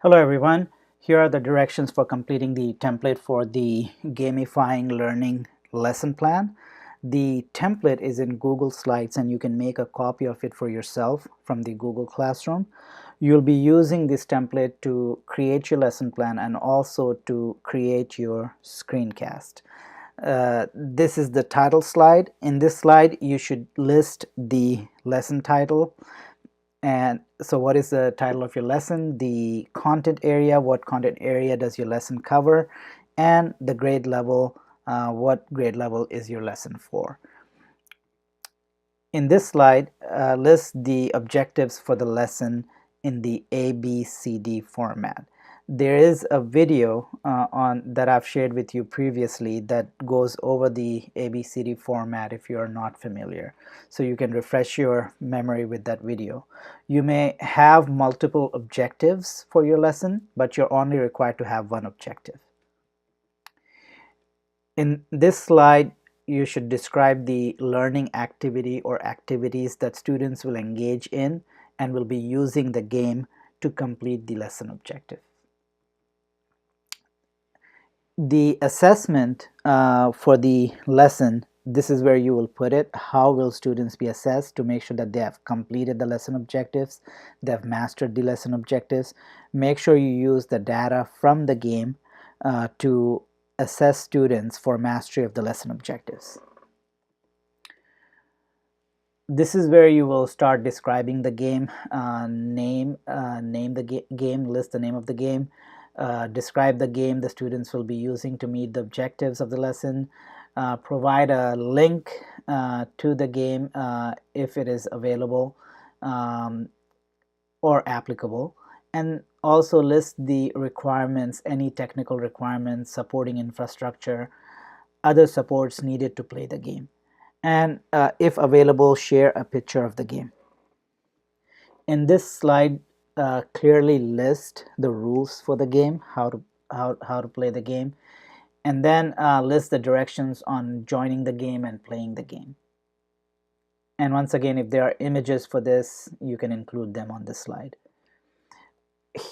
Hello everyone, here are the directions for completing the template for the Gamifying Learning Lesson Plan. The template is in Google Slides and you can make a copy of it for yourself from the Google Classroom. You'll be using this template to create your lesson plan and also to create your screencast. This is the title slide. In this slide you should list the lesson title. And so what is the title of your lesson, the content area, what content area does your lesson cover, and the grade level, what grade level is your lesson for. In this slide, list the objectives for the lesson in the ABCD format. There is a video that I've shared with you previously that goes over the ABCD format if you're not familiar. So you can refresh your memory with that video. You may have multiple objectives for your lesson, but you're only required to have one objective. In this slide, you should describe the learning activity or activities that students will engage in and will be using the game to complete the lesson objective. The assessment for the lesson, this is where you will put it. How will students be assessed to make sure that they have completed the lesson objectives, they have mastered the lesson objectives. Make sure you use the data from the game to assess students for mastery of the lesson objectives. This is where you will start describing the game, name the game, list the name of the game, describe the game the students will be using to meet the objectives of the lesson, provide a link to the game if it is available or applicable, and also list the requirements, any technical requirements, supporting infrastructure, other supports needed to play the game, and if available, share a picture of the game. In this slide, clearly list the rules for the game, how to play the game, and then list the directions on joining the game and playing the game. And once again, if there are images for this, you can include them on this slide.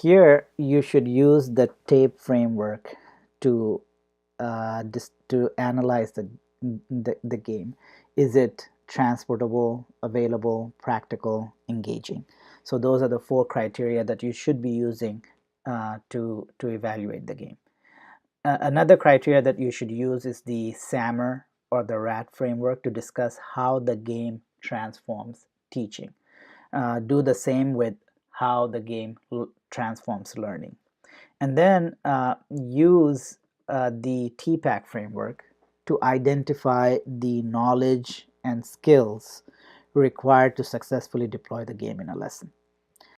Here you should use the tape framework to analyze the game. Is it transportable, available, practical, engaging? So those are the 4 criteria that you should be using to evaluate the game. Another criteria that you should use is the SAMR or the RAT framework to discuss how the game transforms teaching. Do the same with how the game transforms learning. And then use the TPACK framework to identify the knowledge and skills required to successfully deploy the game in a lesson.